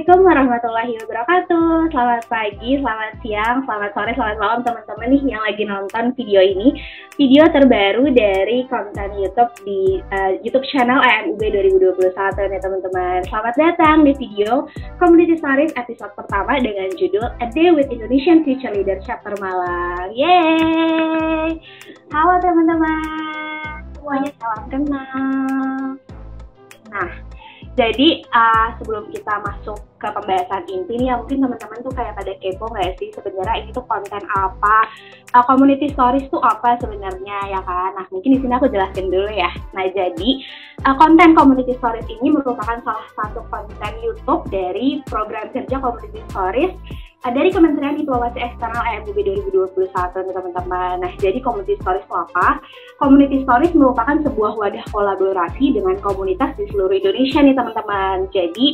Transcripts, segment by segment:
Assalamualaikum warahmatullahi wabarakatuh. Selamat pagi, selamat siang, selamat sore, selamat malam teman-teman nih yang lagi nonton video ini. Video terbaru dari konten YouTube di YouTube channel AMUB 2021 nih teman-teman. Selamat datang di video Community Stories episode pertama dengan judul A Day with Indonesian Future Leader Chapter Malang. Yeay! Halo teman-teman, semuanya salam kenal. Nah, jadi sebelum kita masuk ke pembahasan inti nih, ya mungkin teman-teman tuh kayak pada kepo nggak sih sebenarnya ini tuh konten apa, community stories tuh apa sebenarnya ya kan? Nah mungkin di sini aku jelasin dulu ya. Nah jadi konten community stories ini merupakan salah satu konten YouTube dari program kerja community stories dari Kementerian Diplomasi Eksternal AMUB 2021 nih teman-teman. Nah jadi community stories itu apa? Community stories merupakan sebuah wadah kolaborasi dengan komunitas di seluruh Indonesia nih teman-teman. Jadi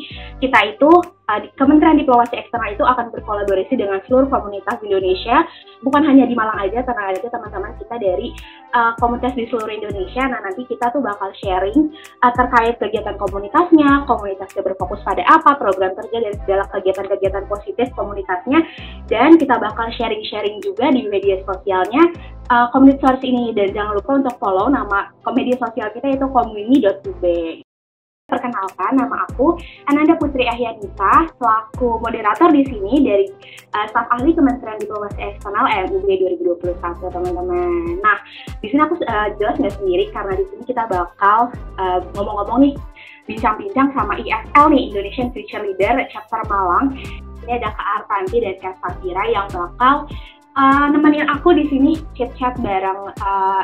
kita itu Kementerian Diplomasi Eksternal itu akan berkolaborasi dengan seluruh komunitas di Indonesia, bukan hanya di Malang aja, tenang aja teman-teman, kita dari komunitas di seluruh Indonesia. Nah nanti kita tuh bakal sharing terkait kegiatan komunitasnya, komunitasnya berfokus pada apa, program kerja dan segala kegiatan-kegiatan positif komunitasnya, dan kita bakal sharing-sharing juga di media sosialnya Community Stories ini. Dan jangan lupa untuk follow nama media sosial kita yaitu komuni.ub. Perkenalkan, nama aku Ananda Putri Ahyanisa, selaku moderator di sini dari staf ahli Kementerian Diplomasi Eksternal AMUB 2021 teman-teman. Nah, di sini aku jelas nggak sendiri karena di sini kita bakal ngomong-ngomong nih, bincang-bincang sama IFL nih, Indonesian Future Leader Chapter Malang. Ini ada Kak Artanti dan Kak Safira yang bakal nemenin aku di sini chat-chat bareng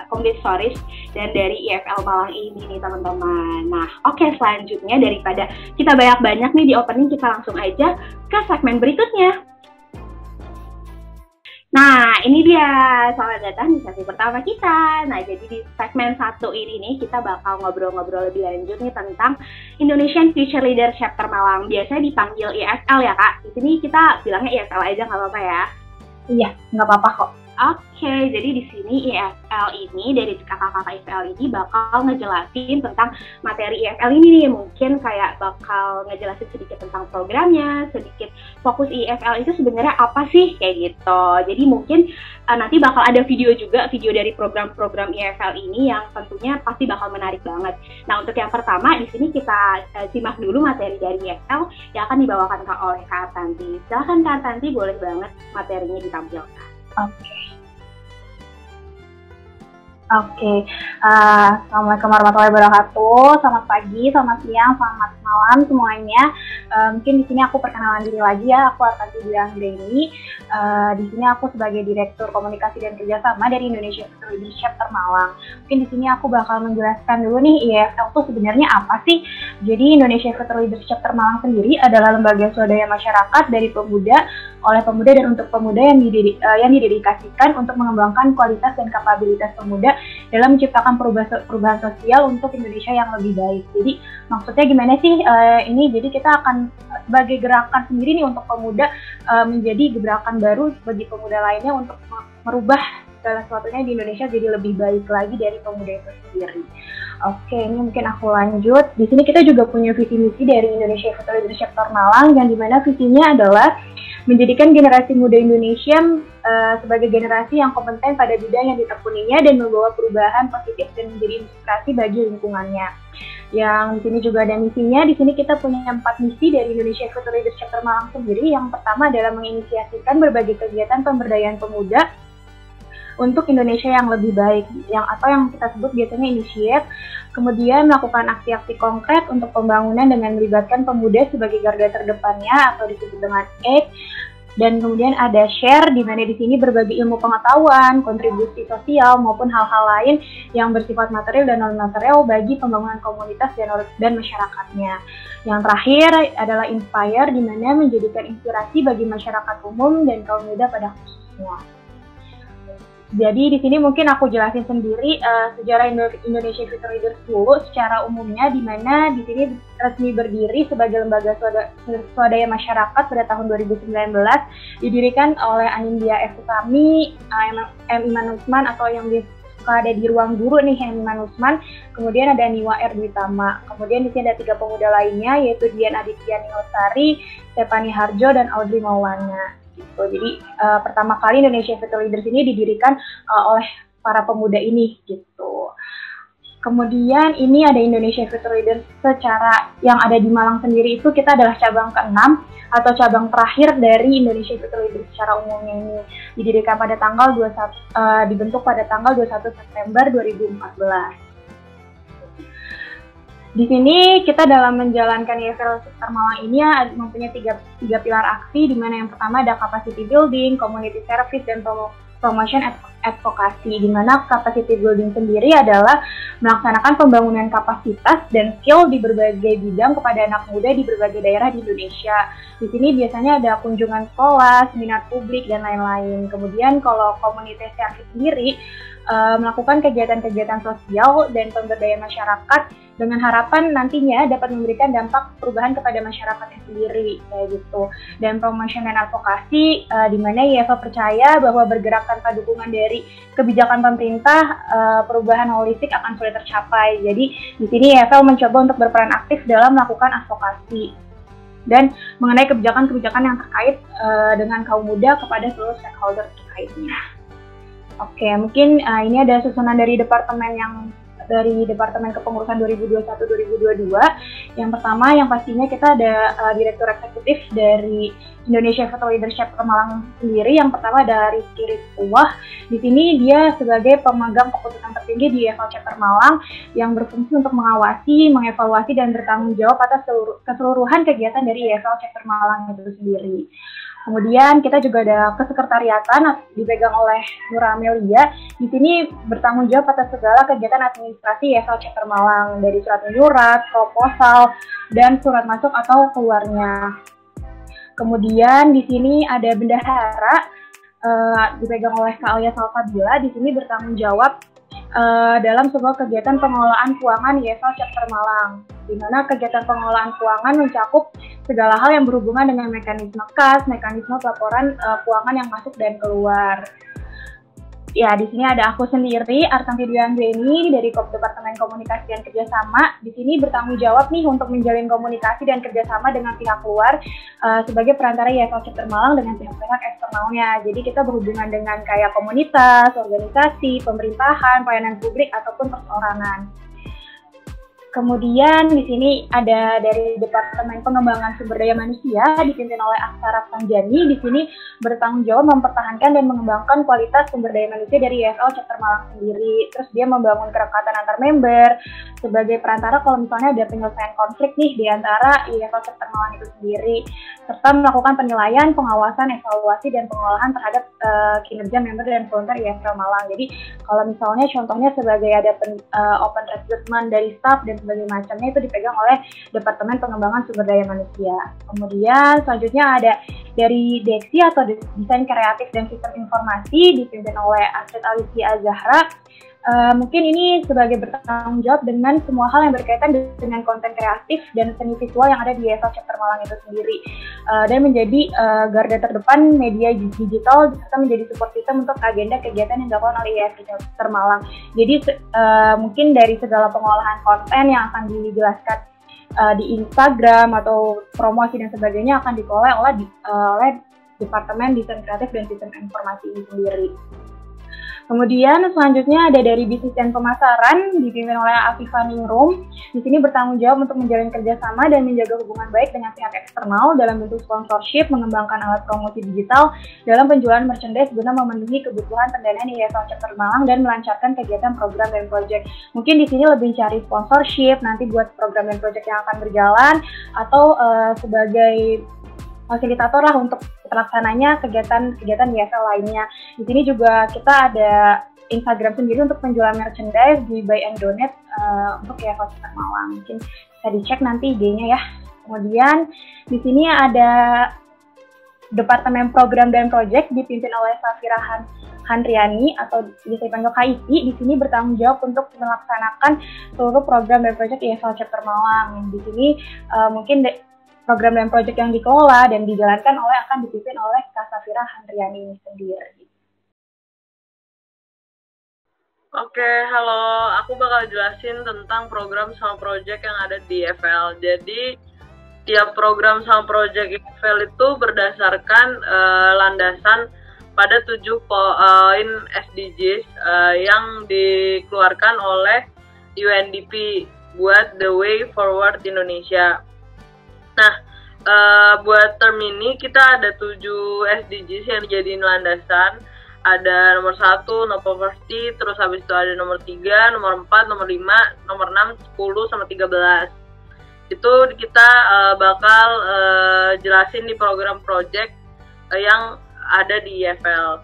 Community Stories dan dari IFL Malang ini nih teman-teman. Nah, oke, selanjutnya daripada kita banyak-banyak nih di opening, kita langsung aja ke segmen berikutnya. Nah, ini dia, selamat datang di sesi pertama kita. Nah, jadi di segmen 1 ini nih kita bakal ngobrol-ngobrol lebih lanjut nih tentang Indonesian Future Leader Chapter Malang. Biasanya dipanggil IFL ya Kak. Di sini kita bilangnya IFL aja nggak apa-apa ya. Iya, nggak apa-apa kok. Oke, jadi di sini IFL ini, dari kakak-kakak IFL ini bakal ngejelasin tentang materi IFL ini nih. Mungkin kayak bakal ngejelasin sedikit tentang programnya, sedikit fokus IFL itu sebenarnya apa sih, kayak gitu. Jadi mungkin nanti bakal ada video juga, video dari program-program IFL ini yang tentunya pasti bakal menarik banget. Nah, untuk yang pertama, di sini kita simak dulu materi dari IFL yang akan dibawakan oleh Kak Artanti. Silahkan Kak Artanti, boleh banget materinya ditampilkan. Oke. Assalamualaikum warahmatullahi wabarakatuh. Selamat pagi, selamat siang, selamat malam semuanya. Mungkin di sini aku perkenalan diri lagi ya. Aku Artanti Anggreni. Di sini aku sebagai Direktur Komunikasi dan Kerjasama dari Indonesia Future Leader Chapter Malang. Mungkin di sini aku bakal menjelaskan dulu nih IFL itu sebenarnya apa sih. Jadi Indonesia Future Leader Chapter Malang sendiri adalah lembaga swadaya masyarakat dari pemuda, oleh pemuda dan untuk pemuda yang didedikasikan untuk mengembangkan kualitas dan kapabilitas pemuda dalam menciptakan perubahan sosial untuk Indonesia yang lebih baik. Jadi maksudnya gimana sih ini? Jadi kita akan sebagai gerakan sendiri nih untuk pemuda menjadi gebrakan baru bagi pemuda lainnya untuk merubah segala sesuatunya di Indonesia jadi lebih baik lagi dari pemuda itu sendiri. Oke, ini mungkin aku lanjut. Di sini kita juga punya visi misi dari Indonesia Future Leader Chapter Malang yang dimana visinya adalah menjadikan generasi muda Indonesia sebagai generasi yang kompeten pada bidang yang ditekuninya dan membawa perubahan positif dan menjadi inspirasi bagi lingkungannya. Yang di sini juga ada misinya. Di sini kita punya 4 misi dari Indonesia Future Leader Chapter Malang sendiri. Yang pertama adalah menginisiasikan berbagai kegiatan pemberdayaan pemuda untuk Indonesia yang lebih baik, yang kita sebut biasanya initiate. Kemudian melakukan aksi-aksi konkret untuk pembangunan dengan melibatkan pemuda sebagai garda terdepannya atau disebut dengan ACT. Dan kemudian ada share, di mana di sini berbagi ilmu pengetahuan, kontribusi sosial maupun hal-hal lain yang bersifat material dan non material bagi pembangunan komunitas dan masyarakatnya. Yang terakhir adalah inspire, di mana menjadikan inspirasi bagi masyarakat umum dan kaum muda pada khususnya. Jadi di sini mungkin aku jelasin sendiri sejarah Indonesia Future Leaders dulu secara umumnya, di mana di sini resmi berdiri sebagai lembaga swadaya masyarakat pada tahun 2019, didirikan oleh Anindya F. Utami, M. Iman Usman atau yang ada di ruang guru nih Heniman Usman, kemudian ada Niwa Erdwitama, kemudian di sini ada 3 pemuda lainnya yaitu Dian Aditya Ningosari, Stephanie Harjo, dan Audrey Maulana. Gitu. Jadi pertama kali Indonesia Future Leaders ini didirikan oleh para pemuda ini gitu. Kemudian ini ada Indonesia Future Leaders secara yang ada di Malang sendiri, itu kita adalah cabang ke-6 atau cabang terakhir dari Indonesia Future Leaders secara umumnya ini. Didirikan pada tanggal 21, dibentuk pada tanggal 21 September 2014. Di sini kita dalam menjalankan EFL Chapter Malang ini mempunyai tiga pilar aksi, di mana yang pertama ada capacity building, community service, dan promotion advocacy, di mana capacity building sendiri adalah melaksanakan pembangunan kapasitas dan skill di berbagai bidang kepada anak muda di berbagai daerah di Indonesia. Di sini biasanya ada kunjungan sekolah, seminar publik, dan lain-lain. Kemudian kalau community service sendiri melakukan kegiatan-kegiatan sosial dan pemberdayaan masyarakat dengan harapan nantinya dapat memberikan dampak perubahan kepada masyarakatnya sendiri, kayak gitu. Dan promotion dan advokasi, di mana IFL percaya bahwa bergerak tanpa dukungan dari kebijakan pemerintah, perubahan holistik akan sulit tercapai. Jadi di sini IFL mencoba untuk berperan aktif dalam melakukan advokasi dan mengenai kebijakan-kebijakan yang terkait dengan kaum muda kepada seluruh stakeholder terkaitnya. Oke, mungkin ini ada susunan dari Departemen Kepengurusan 2021-2022. Yang pertama, yang pastinya kita ada Direktur Eksekutif dari Indonesia Future Leadership Malang sendiri. Yang pertama ada Rizky Rizkuwah. Di sini dia sebagai pemegang keputusan tertinggi di EFL Chapter Malang yang berfungsi untuk mengawasi, mengevaluasi, dan bertanggung jawab atas keseluruhan kegiatan dari EFL Chapter Malang itu sendiri. Kemudian kita juga ada kesekretariatan dipegang oleh Nur Amelia. Di sini bertanggung jawab atas segala kegiatan administrasi EFL Chapter Malang, dari surat menyurat, proposal, dan surat masuk atau keluarnya. Kemudian di sini ada bendahara dipegang oleh Kak Alia Salsabila. Di sini bertanggung jawab dalam sebuah kegiatan pengelolaan keuangan EFL Chapter Malang, di mana kegiatan pengelolaan keuangan mencakup segala hal yang berhubungan dengan mekanisme kas, mekanisme pelaporan keuangan yang masuk dan keluar. Ya, di sini ada aku sendiri, Arsanti Dwi Anggreni dari Departemen Komunikasi dan Kerjasama. Di sini bertanggung jawab nih untuk menjalin komunikasi dan kerjasama dengan pihak luar sebagai perantara EFL Chapter Malang dengan pihak-pihak eksternalnya. Jadi kita berhubungan dengan kayak komunitas, organisasi, pemerintahan, pelayanan publik, ataupun perseorangan. Kemudian di sini ada dari Departemen Pengembangan Sumber Daya Manusia dipimpin oleh Aksara Sanjani. Di sini bertanggung jawab mempertahankan dan mengembangkan kualitas sumber daya manusia dari EFL Chapter Malang sendiri. Terus dia membangun kerekatan antar member sebagai perantara kalau misalnya ada penyelesaian konflik nih di antara EFL Chapter Malang itu sendiri, serta melakukan penilaian, pengawasan, evaluasi, dan pengolahan terhadap kinerja member dan volunteer EFL Malang. Jadi kalau misalnya contohnya sebagai ada open recruitment dari staff dan sebagainya macamnya, itu dipegang oleh Departemen Pengembangan Sumber Daya Manusia. Kemudian selanjutnya ada dari Deksi atau Desain Kreatif dan Sistem Informasi dipimpin oleh Astrid Alicia Azahra. Mungkin ini sebagai bertanggung jawab dengan semua hal yang berkaitan dengan konten kreatif dan seni visual yang ada di EFL Chapter Malang itu sendiri, dan menjadi garda terdepan media digital serta menjadi support system untuk agenda kegiatan yang dilakukan oleh EFL Chapter Malang. Jadi mungkin dari segala pengolahan konten yang akan dijelaskan di Instagram atau promosi dan sebagainya akan dikelola oleh Departemen Desain Kreatif dan Sistem Informasi ini sendiri. Kemudian selanjutnya ada dari bisnis dan pemasaran dipimpin oleh Afifah Ningrum. Di sini bertanggung jawab untuk menjalin kerjasama dan menjaga hubungan baik dengan pihak eksternal dalam bentuk sponsorship, mengembangkan alat promosi digital dalam penjualan merchandise guna memenuhi kebutuhan pendanaan EFL Chapter Malang dan melancarkan kegiatan program dan proyek. Mungkin di sini lebih cari sponsorship nanti buat program dan proyek yang akan berjalan, atau sebagai fasilitator lah untuk terlaksananya kegiatan EFL lainnya. Di sini juga kita ada Instagram sendiri untuk penjualan merchandise di Buy and Donate untuk EFL Chapter Malang. Mungkin bisa dicek nanti IG-nya ya. Kemudian di sini ada Departemen Program dan Project dipimpin oleh Safira Handriani atau biasa dipanggil KIP. Di sini bertanggung jawab untuk melaksanakan seluruh program dan proyek EFL Chapter Malang. Di sini mungkin program dan proyek yang dikelola dan dijalankan akan dipimpin oleh Kak Safira Handriani ini sendiri. Oke, halo. Aku bakal jelasin tentang program sama project yang ada di FL. Jadi, tiap program sama project FL itu berdasarkan landasan pada 7 poin SDGs yang dikeluarkan oleh UNDP buat The Way Forward Indonesia. Nah, buat term ini kita ada 7 SDGs yang dijadiin landasan. Ada nomor 1, no poverty, terus habis itu ada nomor 3, nomor 4, nomor 5, nomor 6, 10, sama 13. Itu kita bakal jelasin di program project yang ada di IFL.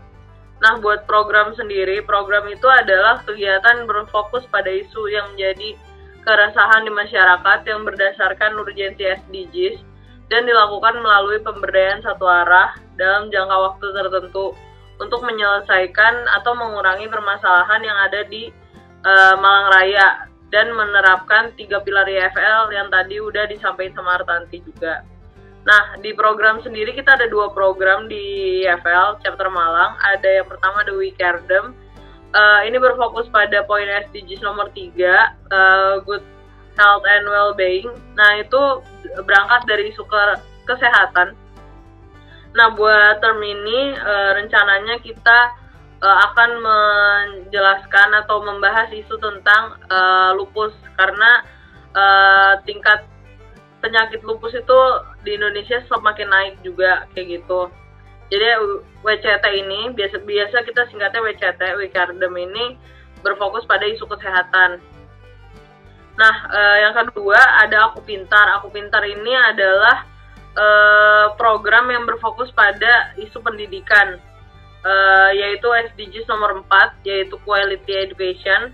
Nah, buat program sendiri, program itu adalah kegiatan berfokus pada isu yang menjadi keresahan di masyarakat yang berdasarkan urgensi SDGs dan dilakukan melalui pemberdayaan satu arah dalam jangka waktu tertentu untuk menyelesaikan atau mengurangi permasalahan yang ada di Malang Raya dan menerapkan 3 pilar IFL yang tadi udah disampaikan sama Artanti juga. Nah, di program sendiri kita ada 2 program di IFL chapter Malang. Ada yang pertama The Wikardem. Ini berfokus pada poin SDGs nomor 3, Good Health and Well-being. Nah, itu berangkat dari isu kesehatan. Nah, buat term ini rencananya kita akan menjelaskan atau membahas isu tentang lupus karena tingkat penyakit lupus itu di Indonesia semakin naik juga kayak gitu. Jadi WCT ini biasa kita singkatnya WCT, Wikardem ini berfokus pada isu kesehatan. Nah, yang kedua ada Aku Pintar. Aku Pintar ini adalah program yang berfokus pada isu pendidikan, yaitu SDGs nomor 4, yaitu Quality Education.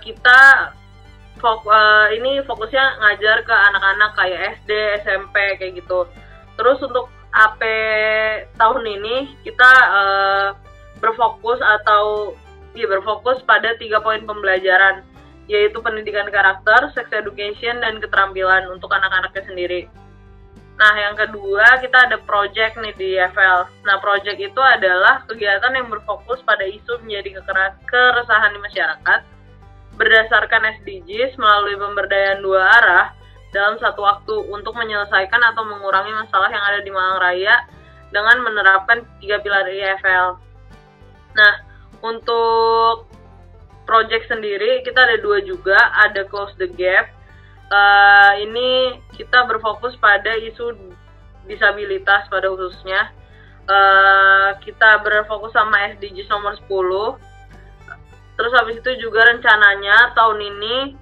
Kita ini fokusnya ngajar ke anak-anak kayak SD, SMP, kayak gitu. Terus untuk AP tahun ini kita berfokus pada 3 poin pembelajaran, yaitu pendidikan karakter, sex education, dan keterampilan untuk anak-anaknya sendiri. Nah, yang kedua kita ada project nih di IFL. Nah, project itu adalah kegiatan yang berfokus pada isu menjadi keresahan di masyarakat berdasarkan SDGs melalui pemberdayaan 2 arah dalam satu waktu untuk menyelesaikan atau mengurangi masalah yang ada di Malang Raya dengan menerapkan 3 pilar IFL. Nah, untuk project sendiri kita ada 2 juga, ada Close the Gap. Ini kita berfokus pada isu disabilitas pada khususnya. Kita berfokus sama SDGs nomor 10. Terus habis itu juga rencananya tahun ini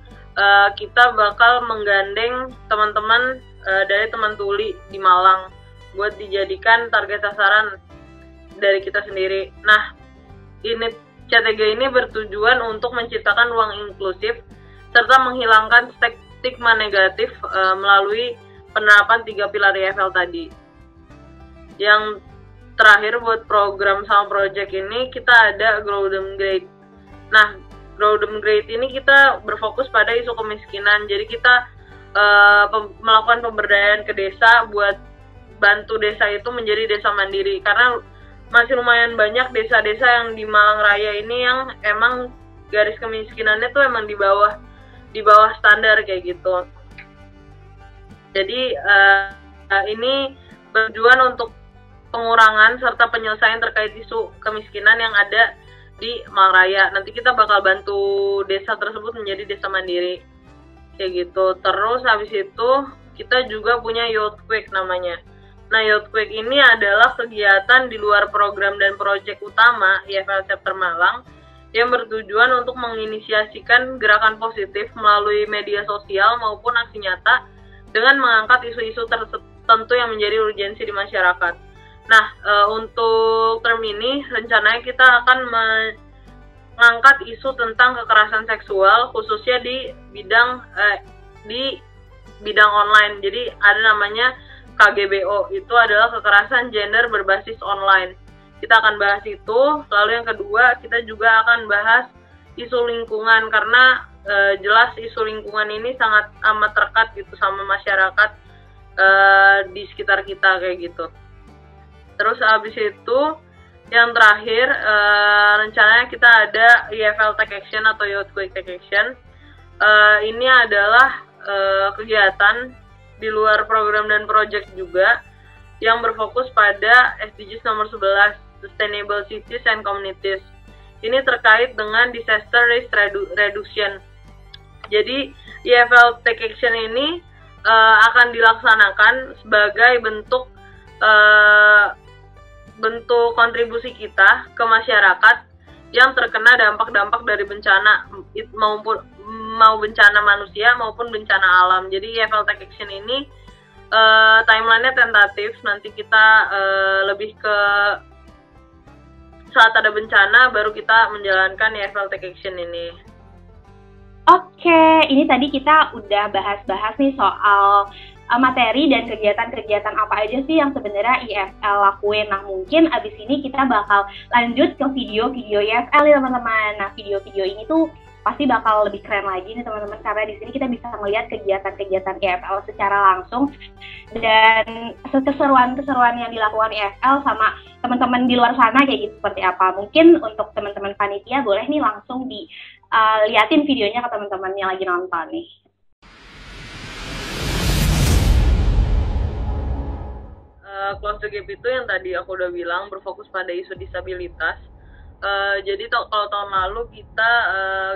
kita bakal menggandeng teman-teman dari teman tuli di Malang buat dijadikan target sasaran dari kita sendiri. Nah, ini CTG ini bertujuan untuk menciptakan ruang inklusif serta menghilangkan stigma negatif melalui penerapan 3 pilar IFL tadi. Yang terakhir buat program sama project ini kita ada Grow Them Great. Nah, Grow Them Great ini kita berfokus pada isu kemiskinan. Jadi kita melakukan pemberdayaan ke desa buat bantu desa itu menjadi desa mandiri. Karena masih lumayan banyak desa-desa yang di Malang Raya ini yang emang garis kemiskinannya tuh emang di bawah standar kayak gitu. Jadi ini bertujuan untuk pengurangan serta penyelesaian terkait isu kemiskinan yang ada di Malang Raya. Nanti kita bakal bantu desa tersebut menjadi desa mandiri kayak gitu. Terus habis itu kita juga punya Youthquake namanya. Nah, Youthquake ini adalah kegiatan di luar program dan proyek utama IFL Chapter Malang yang bertujuan untuk menginisiasikan gerakan positif melalui media sosial maupun aksi nyata dengan mengangkat isu-isu tertentu yang menjadi urgensi di masyarakat. Nah, untuk term ini rencananya kita akan mengangkat isu tentang kekerasan seksual khususnya di bidang online. Jadi ada namanya KGBO, itu adalah kekerasan gender berbasis online. Kita akan bahas itu. Lalu yang kedua, kita juga akan bahas isu lingkungan karena jelas isu lingkungan ini sangat amat terdekat gitu sama masyarakat di sekitar kita kayak gitu. Terus habis itu Yang terakhir, rencananya kita ada EFL Tech Action atau Youth Quick Tech Action. Ini adalah kegiatan di luar program dan project juga yang berfokus pada SDGs nomor 11, Sustainable Cities and Communities. Ini terkait dengan disaster risk reduction. Jadi EFL Tech Action ini akan dilaksanakan sebagai bentuk kontribusi kita ke masyarakat yang terkena dampak-dampak dari bencana, mau bencana manusia maupun bencana alam. Jadi EFL Tech Action ini timeline-nya tentatif, nanti kita lebih ke saat ada bencana baru kita menjalankan EFL Tech Action ini. Oke, ini tadi kita udah bahas-bahas nih soal materi dan kegiatan-kegiatan apa aja sih yang sebenarnya EFL lakuin. Nah, mungkin abis ini kita bakal lanjut ke video-video EFL nih teman-teman. Nah, video-video ini tuh pasti bakal lebih keren lagi nih teman-teman, karena di sini kita bisa melihat kegiatan-kegiatan EFL secara langsung dan keseruan-keseruan yang dilakukan EFL sama teman-teman di luar sana kayak gitu seperti apa. Mungkin untuk teman-teman panitia boleh nih langsung liatin videonya ke teman-teman yang lagi nonton nih. Close the Gap itu yang tadi aku udah bilang berfokus pada isu disabilitas. Jadi kalau tahun lalu kita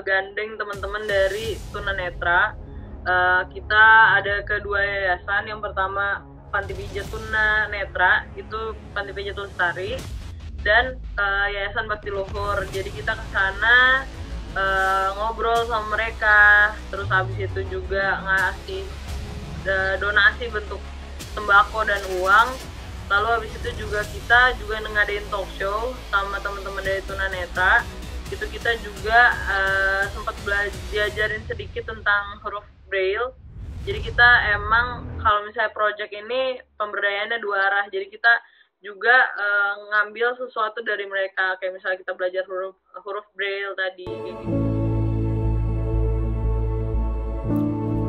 gandeng teman-teman dari tunanetra. Kita ada kedua yayasan. Yang pertama Panti Pijat Tunanetra, itu Panti Pijat Lestari, dan Yayasan Bakti Luhur. Jadi kita ke sana ngobrol sama mereka, terus habis itu juga ngasih donasi bentuk sembako dan uang. Lalu habis itu juga kita ngadain talk show sama teman-teman dari tunanetra. Itu kita juga sempat diajarin sedikit tentang huruf braille. Jadi kita emang kalau misalnya project ini pemberdayaannya dua arah. Jadi kita juga ngambil sesuatu dari mereka, kayak misalnya kita belajar huruf braille tadi.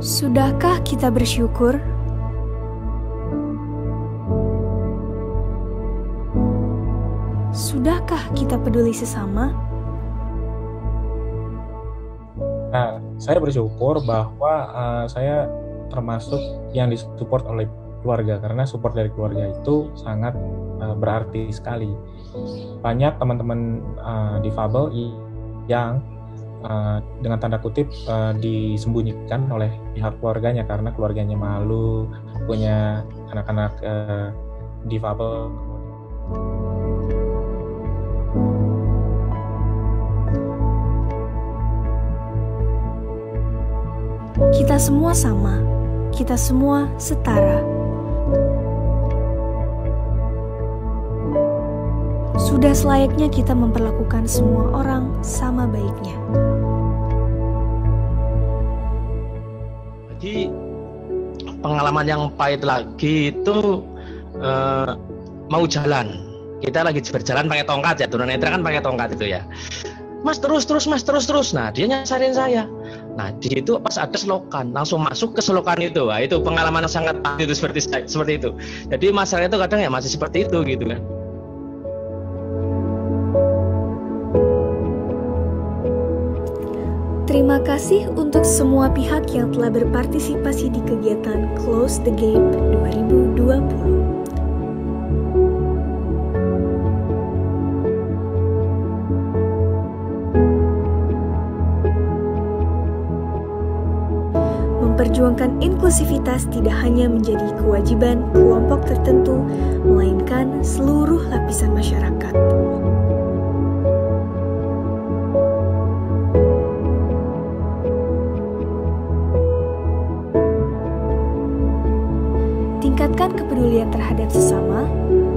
Sudahkah kita bersyukur? Sudahkah kita peduli sesama? Nah, saya bersyukur bahwa saya termasuk yang disupport oleh keluarga, karena support dari keluarga itu sangat berarti sekali. Banyak teman-teman difabel yang dengan tanda kutip disembunyikan oleh pihak keluarganya karena keluarganya malu punya anak-anak difabel. Kita semua sama, kita semua setara. Sudah selayaknya kita memperlakukan semua orang sama baiknya. Jadi pengalaman yang pahit lagi itu mau jalan. Kita lagi berjalan pakai tongkat ya, tunanetra kan pakai tongkat itu ya. Mas terus. Nah dia nyasarin saya. Nah di situ pas ada selokan, langsung masuk ke selokan itu. Nah, itu pengalaman yang sangat pahit itu seperti itu. Jadi masalah itu kadang ya masih seperti itu gitu kan. Terima kasih untuk semua pihak yang telah berpartisipasi di kegiatan Close the Gap 2020. Memperjuangkan inklusivitas tidak hanya menjadi kewajiban kelompok tertentu, melainkan seluruh lapisan masyarakat. Tingkatkan kepedulian terhadap sesama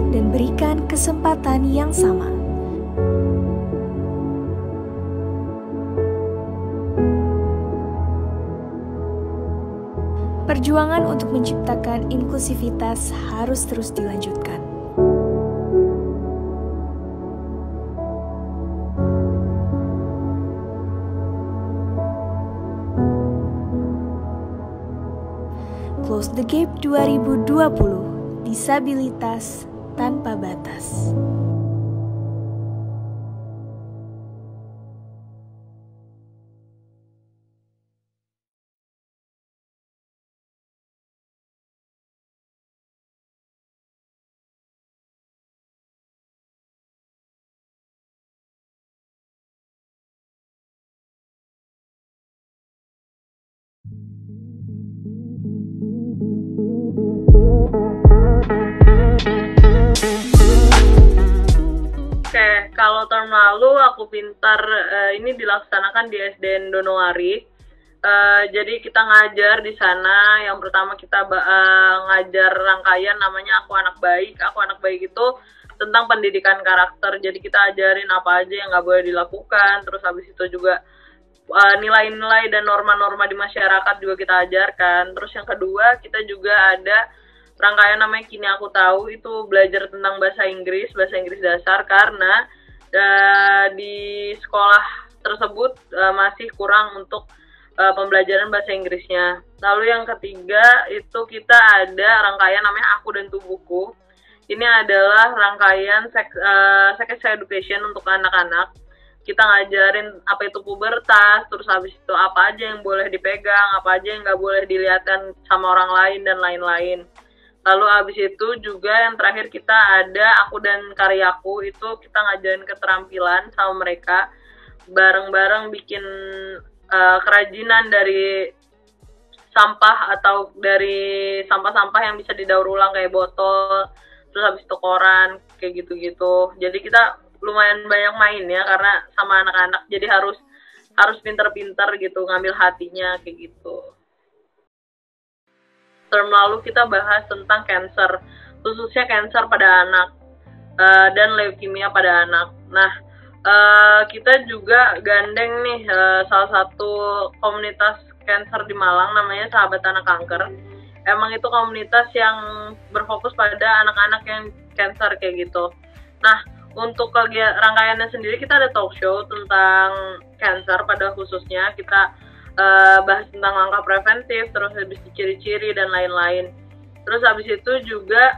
dan berikan kesempatan yang sama. Perjuangan untuk menciptakan inklusivitas harus terus dilanjutkan. Close the Gap 2020, disabilitas tanpa batas. kalau term lalu Aku Pintar ini dilaksanakan di SDN Donowari. Jadi kita ngajar di sana. Yang pertama kita ngajar rangkaian namanya Aku Anak Baik. Aku Anak Baik itu tentang pendidikan karakter. Jadi kita ajarin apa aja yang nggak boleh dilakukan. Terus habis itu juga nilai-nilai dan norma-norma di masyarakat juga kita ajarkan. Terus yang kedua kita juga ada rangkaian namanya Kini Aku Tahu, itu belajar tentang bahasa Inggris dasar karena di sekolah tersebut masih kurang untuk pembelajaran bahasa Inggrisnya. Lalu yang ketiga itu kita ada rangkaian namanya Aku dan Tubuhku. Ini adalah rangkaian sex education untuk anak-anak. Kita ngajarin apa itu pubertas, terus habis itu apa aja yang boleh dipegang, apa aja yang nggak boleh dilihatkan sama orang lain dan lain-lain. Lalu abis itu juga yang terakhir kita ada Aku dan Karyaku, itu kita ngajarin keterampilan sama mereka, bareng-bareng bikin kerajinan dari sampah atau dari sampah-sampah yang bisa didaur ulang kayak botol, terus habis itu koran, kayak gitu-gitu. Jadi kita lumayan banyak main ya karena sama anak-anak, jadi harus pinter-pinter gitu ngambil hatinya kayak gitu. Term lalu kita bahas tentang cancer, khususnya cancer pada anak dan leukemia pada anak. Nah, kita juga gandeng nih salah satu komunitas cancer di Malang namanya Sahabat Anak Kanker. Emang itu komunitas yang berfokus pada anak-anak yang cancer kayak gitu. Nah, untuk rangkaiannya sendiri kita ada talk show tentang cancer pada khususnya. Kita bahas tentang langkah preventif, terus habis itu ciri-ciri dan lain-lain. Terus habis itu juga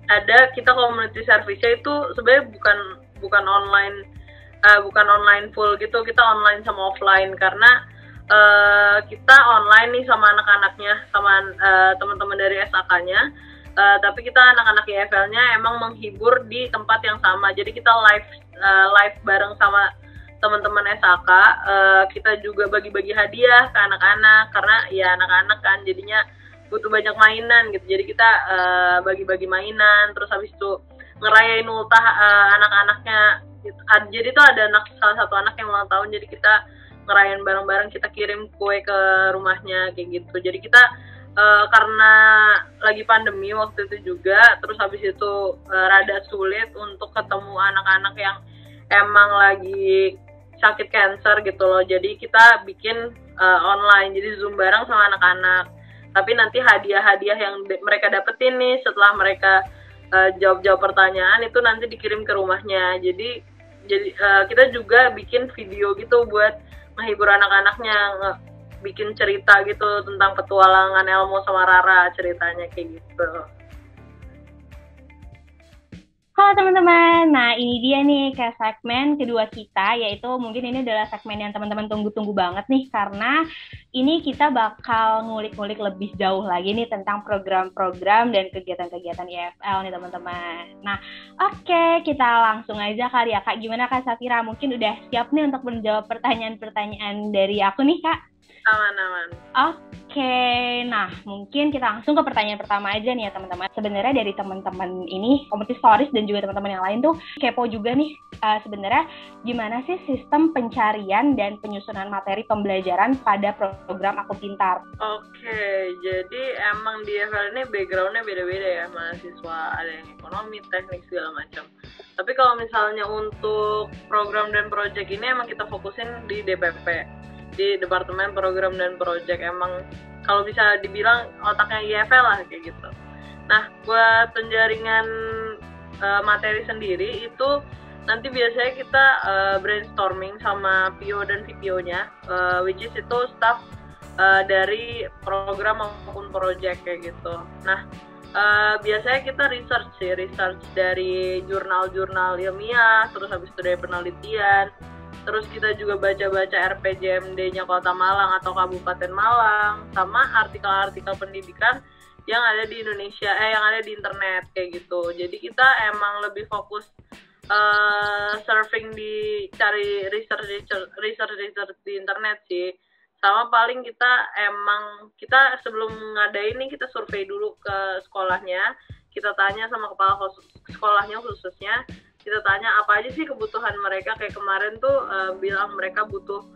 ada kita community service-nya itu sebenarnya bukan online full gitu, kita online sama offline karena kita online nih sama anak-anaknya, sama teman-teman dari SAK-nya. Tapi kita anak-anak IFL-nya emang menghibur di tempat yang sama. Jadi kita live bareng sama teman-teman SAK, kita juga bagi-bagi hadiah ke anak-anak karena ya anak-anak kan jadinya butuh banyak mainan gitu. Jadi kita bagi-bagi mainan, terus habis itu ngerayain ultah anak-anaknya. Jadi tuh ada salah satu anak yang ulang tahun, jadi kita ngerayain bareng-bareng, kita kirim kue ke rumahnya kayak gitu. Jadi kita karena lagi pandemi waktu itu juga, terus habis itu rada sulit untuk ketemu anak-anak yang emang lagi sakit cancer gitu loh. Jadi kita bikin online, jadi Zoom bareng sama anak-anak. Tapi nanti hadiah-hadiah yang mereka dapetin nih setelah mereka jawab-jawab pertanyaan itu nanti dikirim ke rumahnya. Jadi kita juga bikin video gitu buat menghibur anak-anaknya, bikin cerita gitu tentang petualangan Elmo sama Rara, ceritanya kayak gitu. Halo teman-teman, nah ini dia nih ke segmen kedua kita, yaitu mungkin ini adalah segmen yang teman-teman tunggu-tunggu banget nih, karena ini kita bakal ngulik-ngulik lebih jauh lagi nih tentang program-program dan kegiatan-kegiatan IFL nih teman-teman. Nah oke, kita langsung aja kali ya Kak, gimana Kak Safira? Mungkin udah siap nih untuk menjawab pertanyaan-pertanyaan dari aku nih Kak? Aman. Oke, nah mungkin kita langsung ke pertanyaan pertama aja nih ya teman-teman. Sebenarnya dari teman-teman ini, Community Stories dan juga teman-teman yang lain tuh kepo juga nih, sebenarnya gimana sih sistem pencarian dan penyusunan materi pembelajaran pada program Aku Pintar? Oke, jadi emang di FL ini background-nya beda-beda ya, mahasiswa ada yang ekonomi, teknik segala macam. Tapi kalau misalnya untuk program dan project ini emang kita fokusin di DPP, di Departemen Program dan Project. Emang kalau bisa dibilang otaknya IFL lah kayak gitu. Nah, buat penjaringan materi sendiri itu nanti biasanya kita brainstorming sama PO dan VPO-nya, which is itu staff dari program maupun project kayak gitu. Nah, biasanya kita research dari jurnal-jurnal ilmiah, terus habis itu dari penelitian. Terus kita juga baca-baca RPJMD-nya Kota Malang atau Kabupaten Malang, sama artikel-artikel pendidikan yang ada di Indonesia, yang ada di internet kayak gitu. Jadi kita emang lebih fokus surfing di cari research di internet sih. Sama paling kita sebelum ngadain ini kita survei dulu ke sekolahnya, kita tanya sama kepala sekolahnya khususnya, kita tanya apa aja sih kebutuhan mereka. Kayak kemarin tuh bilang mereka butuh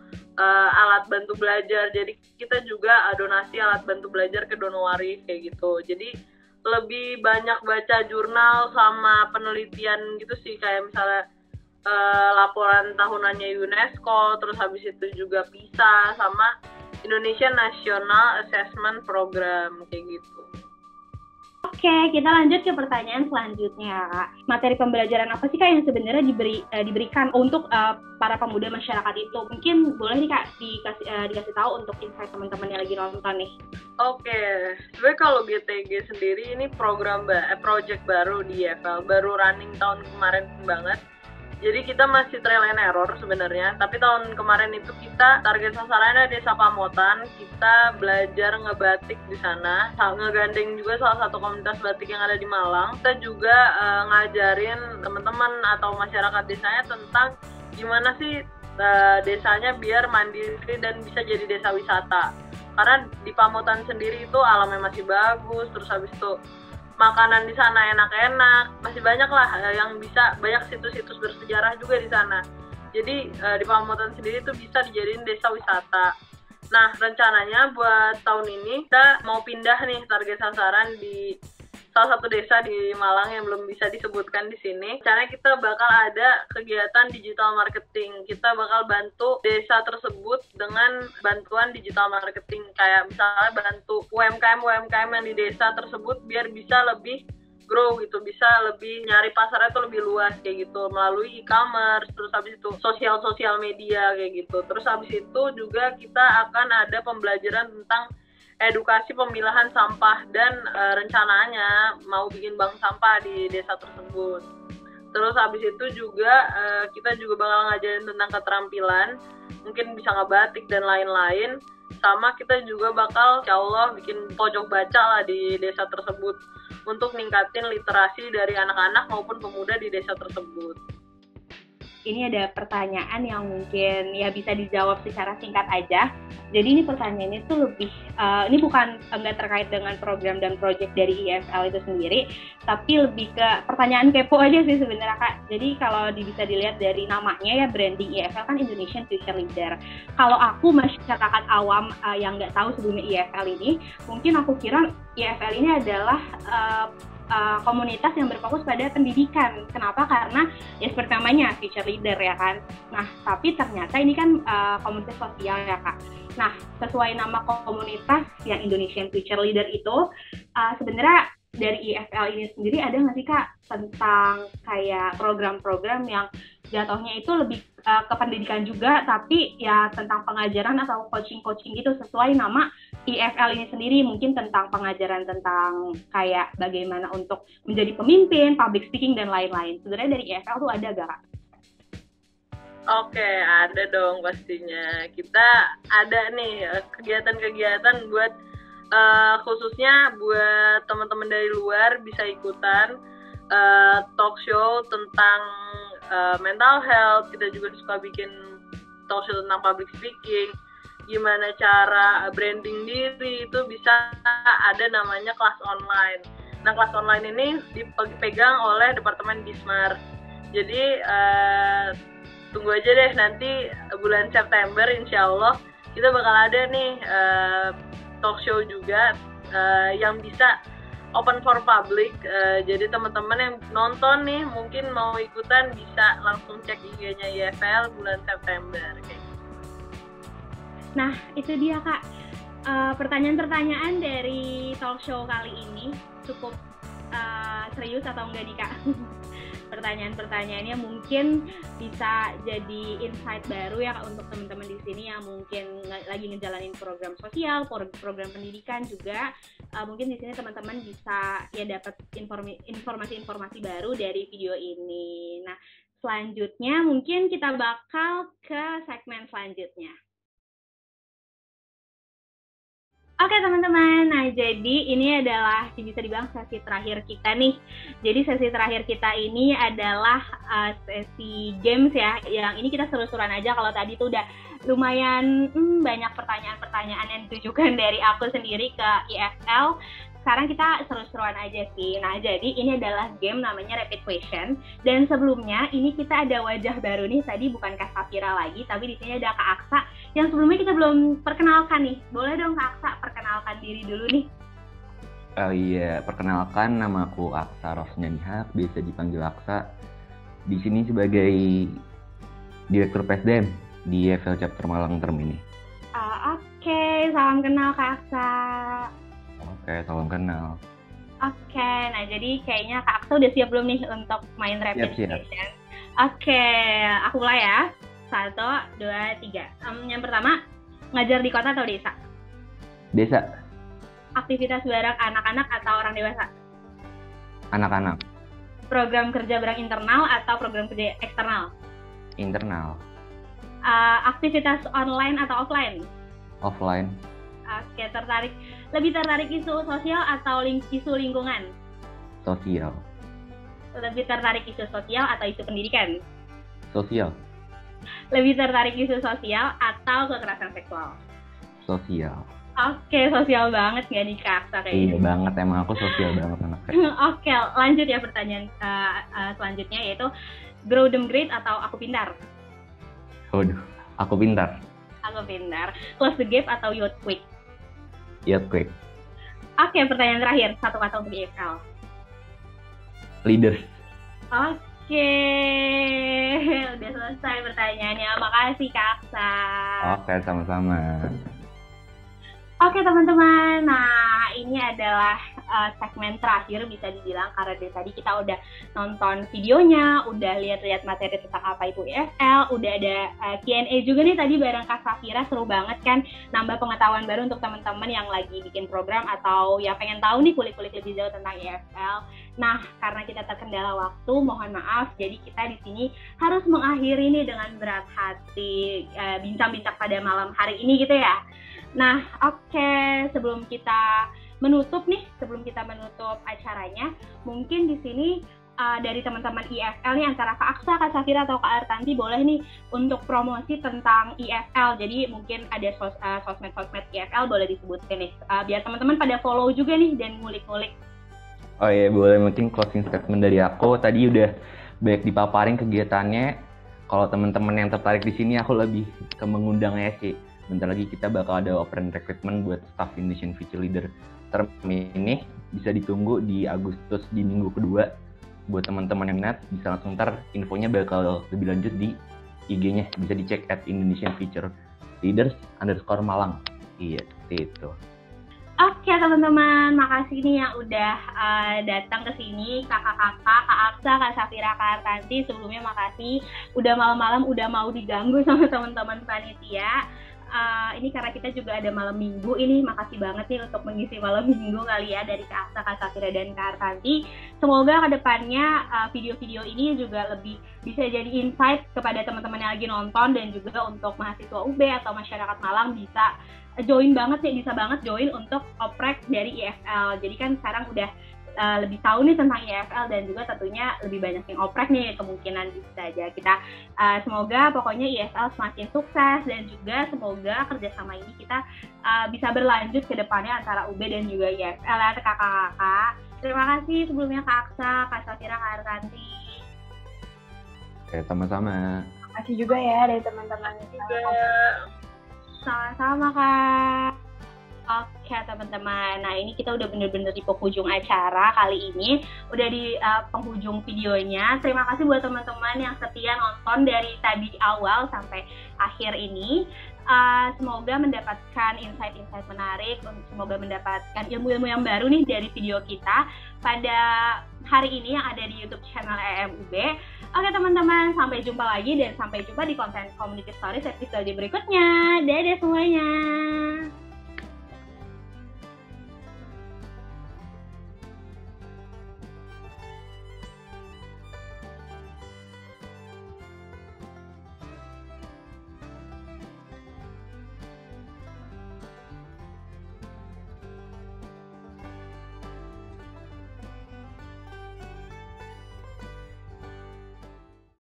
alat bantu belajar, jadi kita juga donasi alat bantu belajar ke Donowarif kayak gitu. Jadi lebih banyak baca jurnal sama penelitian gitu sih, kayak misalnya laporan tahunannya UNESCO, terus habis itu juga PISA sama Indonesia National Assessment Program kayak gitu. Oke, kita lanjut ke pertanyaan selanjutnya, Kak. Materi pembelajaran apa sih, Kak, yang sebenarnya diberikan untuk para pemuda masyarakat itu? Mungkin boleh nih, Kak, dikasih tahu untuk insight teman-teman yang lagi nonton nih. Oke, sebenarnya kalau GTG sendiri ini project baru di EFL, baru running tahun kemarin banget. Jadi kita masih trial and error sebenarnya, tapi tahun kemarin itu kita target sasarannya Desa Pamotan, kita belajar ngebatik di sana, ngegandeng juga salah satu komunitas batik yang ada di Malang. Kita juga ngajarin teman-teman atau masyarakat desanya tentang gimana sih desanya biar mandiri dan bisa jadi desa wisata. Karena di Pamotan sendiri itu alamnya masih bagus, terus habis itu makanan di sana enak-enak, masih banyak lah yang bisa, banyak situs-situs bersejarah juga di sana. Jadi di Pamotan sendiri tuh bisa dijadiin desa wisata. Nah, rencananya buat tahun ini kita mau pindah nih target sasaran di salah satu desa di Malang yang belum bisa disebutkan di sini. Rencananya kita bakal ada kegiatan digital marketing. Kita bakal bantu desa tersebut dengan bantuan digital marketing. Kayak misalnya bantu UMKM yang di desa tersebut biar bisa lebih grow gitu, bisa lebih nyari pasarnya tuh lebih luas kayak gitu melalui e-commerce, terus habis itu sosial media kayak gitu. Terus habis itu juga kita akan ada pembelajaran tentang edukasi pemilahan sampah dan rencananya mau bikin bank sampah di desa tersebut. Terus habis itu juga kita juga bakal ngajarin tentang keterampilan, mungkin bisa ngebatik dan lain-lain. Sama kita juga bakal insya Allah bikin pojok baca lah di desa tersebut untuk ningkatin literasi dari anak-anak maupun pemuda di desa tersebut. Ini ada pertanyaan yang mungkin ya bisa dijawab secara singkat aja. Jadi ini pertanyaannya tuh lebih, ini bukan enggak terkait dengan program dan project dari EFL itu sendiri, tapi lebih ke pertanyaan kepo aja sih sebenarnya, Kak. Jadi kalau bisa dilihat dari namanya ya, branding EFL kan Indonesian Future Leader. Kalau aku masyarakat awam yang nggak tahu sebelumnya EFL ini, mungkin aku kira EFL ini adalah komunitas yang berfokus pada pendidikan. Kenapa? Karena ya seperti namanya future leader ya kan. Nah, tapi ternyata ini kan komunitas sosial ya, Kak. Nah, sesuai nama komunitas yang Indonesian Future Leader itu, sebenarnya dari EFL ini sendiri ada nggak sih, Kak, tentang kayak program-program yang jatuhnya itu lebih ke pendidikan juga, tapi ya tentang pengajaran atau coaching-coaching gitu sesuai nama EFL ini sendiri, mungkin tentang pengajaran tentang kayak bagaimana untuk menjadi pemimpin, public speaking, dan lain-lain. Sebenarnya dari EFL tuh ada gak, Kak? Oke, ada dong pastinya. Kita ada nih kegiatan-kegiatan buat khususnya buat teman-teman dari luar bisa ikutan talk show tentang mental health. Kita juga suka bikin talk show tentang public speaking, gimana cara branding diri, itu bisa ada namanya kelas online. Nah, kelas online ini dipegang oleh Departemen Gismar. Jadi tunggu aja deh, nanti bulan September insya Allah kita bakal ada nih talk show juga yang bisa open for public. Jadi teman-teman yang nonton nih mungkin mau ikutan bisa langsung cek IG-nya EFL bulan September kayak gitu. Nah, itu dia, Kak. Pertanyaan-pertanyaan dari talk show kali ini cukup serius atau enggak nih, Kak? Pertanyaan-pertanyaannya mungkin bisa jadi insight baru ya, Kak, untuk teman-teman di sini yang mungkin lagi ngejalanin program sosial, program pendidikan juga. Mungkin di sini teman-teman bisa ya dapat informasi-informasi baru dari video ini. Nah, selanjutnya mungkin kita bakal ke segmen selanjutnya. Oke teman-teman, nah jadi ini adalah bisa dibilang sesi terakhir kita nih. Jadi sesi terakhir kita ini adalah sesi games ya. Yang ini kita seru-seruan aja. Kalau tadi tuh udah lumayan banyak pertanyaan-pertanyaan yang ditujukan dari aku sendiri ke EFL. sekarang kita seru-seruan aja sih. Nah, jadi ini adalah game namanya Rapid Question. Dan sebelumnya ini kita ada wajah baru nih. Tadi bukan Kak Safira lagi, tapi di sini ada Kak Aksa. Yang sebelumnya kita belum perkenalkan nih. Boleh dong Kak Aksa perkenalkan diri dulu nih. Oh iya, perkenalkan nama aku Aksa Rosnyanihak, biasa dipanggil Aksa. Di sini sebagai Direktur PSDM di EFL Chapter Malang term ini. Oke, salam kenal Kak Aksa. Oke, salam kenal. Oke, nah jadi kayaknya Kak Aksa udah siap belum nih untuk main Rapid Question? Oke, aku mulai ya. 1, 2, 3. Yang pertama, ngajar di kota atau desa? Desa. Aktivitas bareng anak-anak atau orang dewasa? Anak-anak. Program kerja bareng internal atau program kerja eksternal? Internal. Aktivitas online atau offline? Offline. Oke, lebih tertarik isu sosial atau isu lingkungan? Sosial. Lebih tertarik isu sosial atau isu pendidikan? Sosial. Lebih tertarik isu sosial atau kekerasan seksual? Sosial. Oke, sosial banget nggak nih Kak Aksa kayaknya? Iya banget, emang aku sosial banget anaknya. Oke, lanjut ya pertanyaan selanjutnya, yaitu grow them great atau aku pintar? Waduh, aku pintar. Aku pintar. Close the gap atau youth quick? Youth quick. Oke, pertanyaan terakhir, satu kata untuk EFL. Leaders. Oke, udah selesai pertanyaannya. Makasih Kak Aksa. Oke, sama-sama. Oke teman-teman, nah ini adalah segmen terakhir bisa dibilang karena dari tadi kita udah nonton videonya, udah lihat-lihat materi tentang apa itu EFL, udah ada Q&A juga nih tadi bareng Kak Safira, seru banget kan, nambah pengetahuan baru untuk teman-teman yang lagi bikin program atau yang pengen tahu nih kulik-kulik lebih jauh tentang EFL. Nah, karena kita terkendala waktu, mohon maaf, jadi kita di sini harus mengakhiri nih dengan berat hati bincang-bincang pada malam hari ini gitu ya. Nah, oke, sebelum kita menutup acaranya, mungkin di sini dari teman-teman EFL nih antara Kak Aksa, Kak Safira atau Kak Artanti boleh nih untuk promosi tentang EFL. Jadi mungkin ada sosmed EFL boleh disebutkan nih, biar teman-teman pada follow juga nih dan ngulik-ngulik. Oh iya, boleh, mungkin closing statement dari aku. Tadi udah banyak dipaparin kegiatannya. Kalau teman-teman yang tertarik di sini, aku lebih ke mengundangnya sih. Bentar lagi kita bakal ada open recruitment buat staff Indonesian Future Leader term ini. Bisa ditunggu di Agustus di minggu kedua. Buat teman-teman yang minat bisa langsung ntar infonya bakal lebih lanjut di IG-nya. Bisa dicek @Indonesian Future Leaders _Malang. Iya, itu. Oke teman-teman, makasih nih yang udah datang ke sini, kakak-kakak, Kak Aksa, Kak Safira, Kak Artanti. Sebelumnya makasih udah malam-malam udah mau diganggu sama teman-teman panitia. Ini karena kita juga ada malam minggu ini, makasih banget nih untuk mengisi malam minggu kali ya dari Kak Aksa, Kak Safira, dan Kak Artanti. Semoga kedepannya video-video ini juga lebih bisa jadi insight kepada teman-teman yang lagi nonton dan juga untuk mahasiswa UB atau masyarakat Malang bisa bisa banget join untuk oprek dari EFL. Jadi kan sekarang udah lebih tahu nih tentang EFL dan juga tentunya lebih banyak yang oprek nih, kemungkinan bisa aja kita semoga pokoknya EFL semakin sukses dan juga semoga kerjasama ini kita bisa berlanjut ke depannya antara UB dan juga EFL ya kakak-kakak. Terima kasih sebelumnya Kak Aksa, Kak Safira, Kak Artanti. Oke, sama-sama. Terima kasih juga ya dari teman-teman juga. Sama-sama Kak. Oke teman-teman, nah ini kita udah bener-bener di penghujung acara kali ini, udah di penghujung videonya. Terima kasih buat teman-teman yang setia nonton dari tadi awal sampai akhir ini. Semoga mendapatkan insight-insight menarik, semoga mendapatkan ilmu-ilmu yang baru nih dari video kita pada hari ini yang ada di YouTube channel EMUB. Oke teman-teman, sampai jumpa lagi dan sampai jumpa di konten Community Stories episode berikutnya. Dadah semuanya.